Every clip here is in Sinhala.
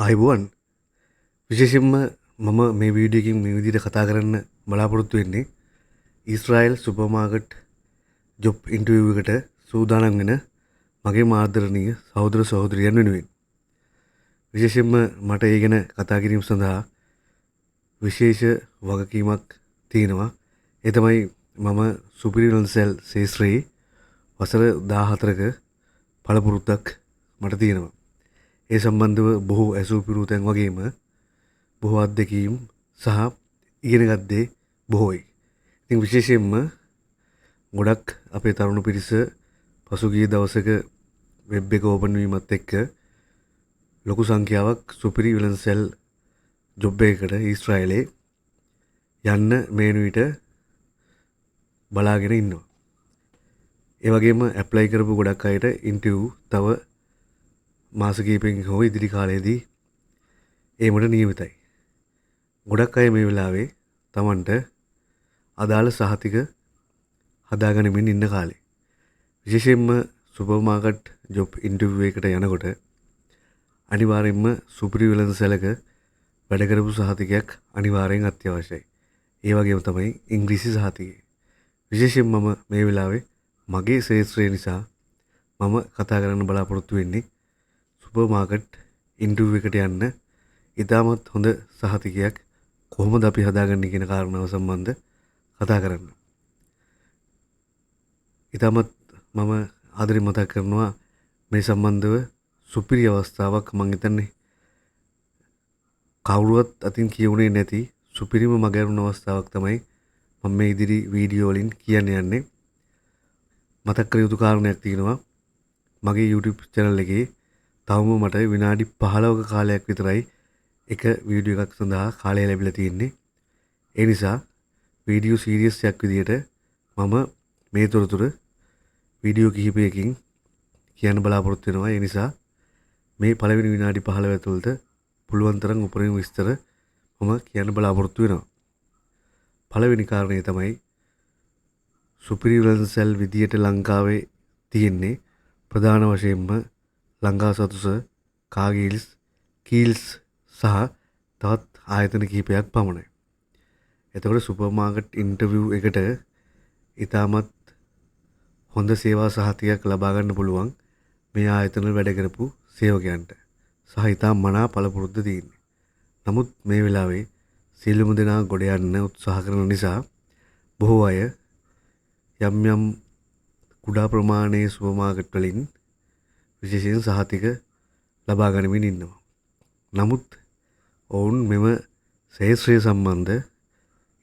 ආයුබෝවන් විශේෂයෙන්ම මම මේ වීඩියෝ එකකින් මේ විදිහට කතා කරන්න බලාපොරොත්තු වෙන්නේ Israel super market job interview එකට සූදානම් වෙන මගේ ආදරණීය සහෝදර සහෝදරියන් වෙනුවෙන්. විශේෂයෙන්ම මට ඒ ගැන කතා කිරීම සඳහා විශේෂ වගකීමක් තියෙනවා. ඒ තමයි මම සුපිරිවරන් සෙල් ශාස්ත්‍රයේ වසර 14ක පළපුරුද්දක් මට තියෙනවා. ඒ සම්බන්ධව බොහෝ ඇසූ පිරූ තැන් වගේම බොහෝ අත්දැකීම් සහ ඉගෙනගත් දේ බොහෝයි. ඉතින් විශේෂයෙන්ම ගොඩක් අපේ තරුණ පිරිස පසුගිය දවසක වෙබ් එක ඕපන් වීමත් එක්ක ලොකු සංඛ්‍යාවක් සුපිරි විලන් සෙල් ජොබ් එකකට ඊශ්‍රායලයේ යන්න මේන විට බලාගෙන ඉන්නවා. ඒ වගේම ඇප්ලයි කරපු ගොඩක් අයට ඉන්ටර්විව් තව මාස කිහිපයකින් හෝ ඉදිරි කාලයේදී ඒමට නියමිතයි. ගොඩක් අය මේ වෙලාවේ Tamanට අදාළ සහතික හදාගනිමින් ඉන්න කාලේ. විශේෂයෙන්ම සුපර් මාකට් ජොබ් ඉන්ටර්විව් එකට යනකොට අනිවාර්යයෙන්ම සුපිරි වෙළඳ සැලක වැඩ කරපු සහතිකයක් අනිවාර්යෙන් අත්‍යවශ්‍යයි. ඒ වගේම තමයි ඉංග්‍රීසි සහතිකය. විශේෂයෙන්ම මම මේ වෙලාවේ මගේ ශාස්ත්‍රය නිසා මම කතා කරන්න බලාපොරොත්තු වෙන්නේ සුපර් මාකට් ඉන්ටර්විව් එකට යන්න ඉතාමත් හොඳ සහතිකයක් කොහොමද අපි හදාගන්නේ කියන කාරණාව සම්බන්ධ කතා කරන්න. ඉතාමත් මම ආදරෙන් මතක් කරනවා මේ සම්බන්ධව සුපිරි අවස්ථාවක්. මම හිතන්නේ කවුරුවත් අතින් කියුනේ නැති සුපිරිම මගහැරුණ අවස්ථාවක් තමයි මම මේ ඉදිරි වීඩියෝ වලින් කියන්න යන්නේ. මතක් කර යුතු කාරණයක් තියෙනවා. මගේ YouTube channel එකේ තවම මට විනාඩි 15ක කාලයක් විතරයි එක වීඩියෝ එකක් සඳහා කාලය ලැබිලා තියෙන්නේ. ඒ නිසා වීඩියෝ සීරීස් එකක් විදිහට මම මේ තොරතුරු වීඩියෝ කිහිපයකින් කියන්න බලාපොරොත්තු වෙනවා. ඒ නිසා මේ පළවෙනි විනාඩි 15 ඇතුළත පුළුවන් තරම් උපරිම විස්තර මම කියන්න බලාපොරොත්තු වෙනවා. පළවෙනි කාරණේ තමයි සුපිරි වෙළඳ සැල් විදියට ලංකාවේ තියෙන්නේ ප්‍රධාන වශයෙන්ම ලංකා සතුස, කාගීල්ස්, කීල්ස් සහ තවත් ආයතන කිහිපයක් පමණයි. එතකොට සුපර් මාකට් ඉන්ටර්විව් එකට ඉතාමත් හොඳ සේවා සහතිකයක් ලබා ගන්න පුළුවන් මේ ආයතන වැඩ කරපු සේවකයන්ට සහ ඉතාම මනා පළපුරුද්ද තියෙන්නේ. නමුත් මේ වෙලාවේ සියලුම දෙනා ගොඩ යන්න උත්සාහ කරන නිසා බොහෝ අය යම් යම් කුඩා ප්‍රමාණයේ සුපර් මාකට් වලින් විශේෂයෙන් සහතික ලබා ගනිමින් ඉන්නවා. නමුත් ඔවුන් මෙම ශාස්ත්‍රය සම්බන්ධ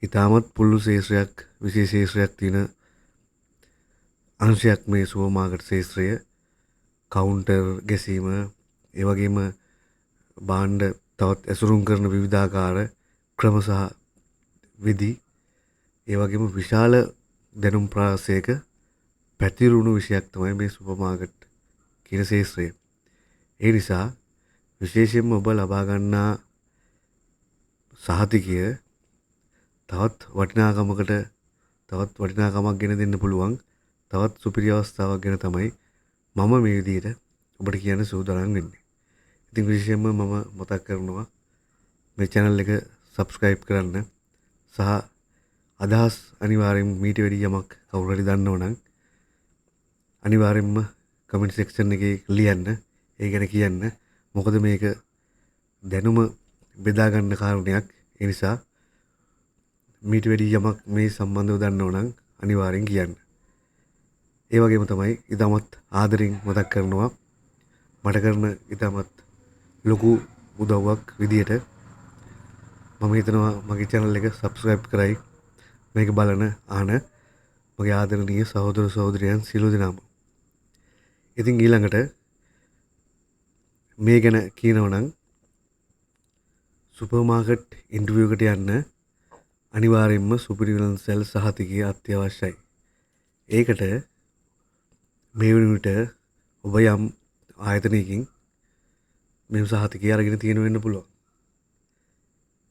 ඉතාමත් පුළුල් ශාස්ත්‍රයක් විශේෂ ශාස්ත්‍රයක් තියෙන අංශයක් මේ සුපර් මාකට් ශාස්ත්‍රය. කවුන්ටර් ගැසීම, ඒ වගේම භාණ්ඩ තවත් ඇසුරුම් කරන විවිධාකාර ක්‍රම සහ විධි, ඒ වගේම විශාල දැනුම් ප්‍රාසයක පැතිරුණු විෂයක් තමයි මේ සුපර් මාකට් කියන ශාස්ත්‍රය. ඒ නිසා විශේෂයෙන්ම ඔබ ලබා ගන්නා සහතිකය තවත් වටිනාකමක් ගෙන දෙන්න පුළුවන් තවත් සුපිරි අවස්ථාවක් ගැන තමයි මම මේ විදිහට ඔබට කියන්න සූදානම් වෙන්නේ. ඉතින් විශේෂයෙන්ම මම මතක් කරනවා මේ channel එක subscribe කරන්න සහ අදහස් අනිවාර්යෙන් මීට වැඩි යමක් කවුරු හරි දන්නව නම් අනිවාර්යෙන්ම comment section එකේ ලියන්න. ඒ ගැන කියන්න. මොකද මේක දැනුම බෙදා ගන්න කාරණයක්. ඒ නිසා මීට වැඩි යමක් මේ සම්බන්ධව දන්නව නම් අනිවාර්යෙන් කියන්න. ඒ වගේම තමයි ඉතාමත් ආදරෙන් මතක් කරනවා මට කරන ඉතාමත් ලොකු උදව්වක් විදියට මම හිතනවා මගේ channel එක subscribe කරයි මේක බලන අහන මගේ ආදරණීය සහෝදර සහෝදරියන් සියලු දෙනාම. ඉතින් ඊළඟට මේ ගැන කියනවා නම් සුපර් මාකට් ඉන්ටර්විව් එකට යන්න අනිවාර්යයෙන්ම සුපිරි වෙළඳ සැල් සහතිකය අත්‍යවශ්‍යයි. ඒකට මේ වන විට ඔබ යම් ආයතනයකින් මේ සහතිකය අරගෙන තියෙන වෙන්න පුළුවන්.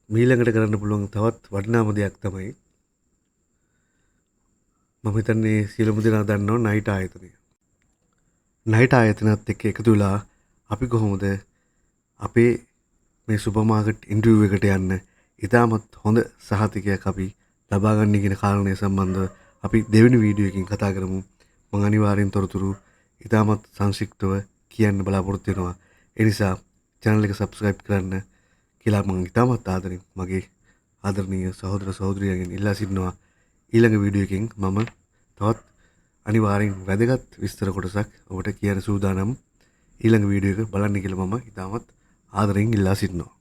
ඊළඟට කරන්න පුළුවන් තවත් වටිනාම දෙයක් තමයි මම හිතන්නේ සියලුම දෙනා දන්නවා නයිට් ආයතනය. නයිට් ආයතනත් එක්ක එකතු වෙලා අපි කොහොමද අපේ මේ සුපර්මාකට් ඉන්ටර්විව් එකට යන්න ඉතාමත් හොඳ සහතිකයක් අපි ලබා ගන්න කියන කාරණය සම්බන්ධව අපි දෙවෙනි වීඩියෝ එකකින් කතා කරමු. මම අනිවාර්යෙන් තොරතුරු ඉතාමත් සංක්ෂිප්තව කියන්න බලාපොරොත්තු වෙනවා. ඒ නිසා channel එක subscribe කරන්න කියලා මම ඉතාමත් ආදරෙන් මගේ ආදරණීය සහෝදර සහෝදරියන්ගෙන් ඉල්ලා සිටිනවා. ඊළඟ වීඩියෝ එකකින් මම තවත් අනිවාර්යෙන් වැදගත් විස්තර කොටසක් ඔබට කියන්න සූදානම්. ඊළඟ වීඩියෝ එක බලන්න කියලා මම ඉතාමත් ආදරෙන් ඉල්ලා සිටිනවා.